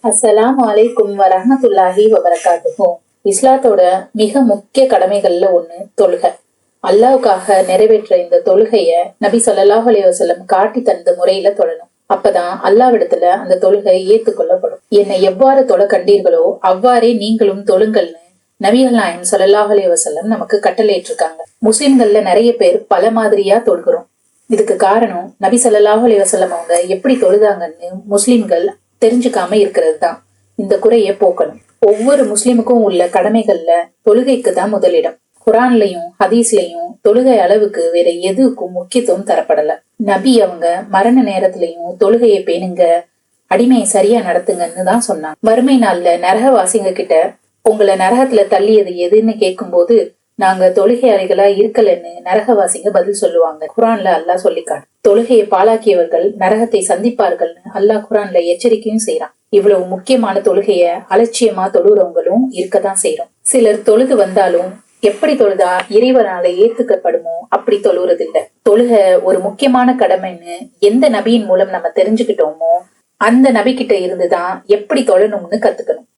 அஸ்ஸலாமு அலைக்கும் வரஹ்மத்துல்லாஹி வபரகாத்துஹு. இஸ்லாத்தோட மிக முக்கிய கடமைகள்ல ஒண்ணு தொழுகை. அல்லாஹ்வுக்காக நிறைவேற்ற இந்த தொழுகைய நபி ஸல்லல்லாஹு அலைஹி வஸல்லம் காட்டி தந்த முறையில தொழணும். அப்பதான் அல்லாஹ்விடத்துல அந்த தொழுகை ஏத்துக்கொள்ளப்படும். என்னை எவ்வாறு தொழ கண்டீர்களோ அவ்வாறே நீங்களும் தொழுங்கள்னு நபிகள் நாயகம் ஸல்லல்லாஹு அலைஹி வஸல்லம் நமக்கு கட்டளையிட்டிருக்காங்க. முஸ்லிம்கள்ல நிறைய பேர் பல மாதிரியா தொழுகிறோம். இதுக்கு காரணம் நபி ஸல்லல்லாஹு அலைஹி வஸல்லம் அவங்க எப்படி தொழுதாங்கன்னு முஸ்லிம்கள் தெரிஞ்சுக்காம இருக்கிறது தான். இந்த குறைய போக்கணும். ஒவ்வொரு முஸ்லிமுக்கும் உள்ள கடமைகள்ல தொழுகைக்கு தான் முதலிடம். குரான்லயும் ஹதீஸ்லயும் தொழுகை அளவுக்கு வேற எதுக்கும் முக்கியத்துவம் தரப்படல. நபி அவங்க மரண நேரத்திலையும் தொழுகையை பேணுங்க, அடிமையை சரியா நடத்துங்கன்னு தான் சொன்னாங்க. மறுமை நாள்ல நரகவாசிங்க கிட்ட உங்களை நரகத்துல தள்ளியது எதுன்னு கேட்கும் போது நாங்க தொழுகையாளிகளா இருக்கலன்னு நரகவாசிங்க பதில் சொல்லுவாங்க. குரான்ல அல்லாஹ் சொல்லிக்காட்டு. தொழுகையை பாழாக்கியவர்கள் நரகத்தை சந்திப்பார்கள்னு அல்லாஹ் குரான்ல எச்சரிக்கையும் செய்யறான். இவ்வளவு முக்கியமான தொழுகைய அலட்சியமா தொழுறவங்களும் இருக்கதான் செய்யறோம். சிலர் தொழுது வந்தாலும் எப்படி தொழுதா இறைவனால ஏத்துக்கப்படுமோ அப்படி தொழுறது இல்ல. தொழுகை ஒரு முக்கியமான கடமைன்னு எந்த நபியின் மூலம் நம்ம தெரிஞ்சுக்கிட்டோமோ அந்த நபி கிட்ட இருந்துதான் எப்படி தொழணும்னு கத்துக்கணும்.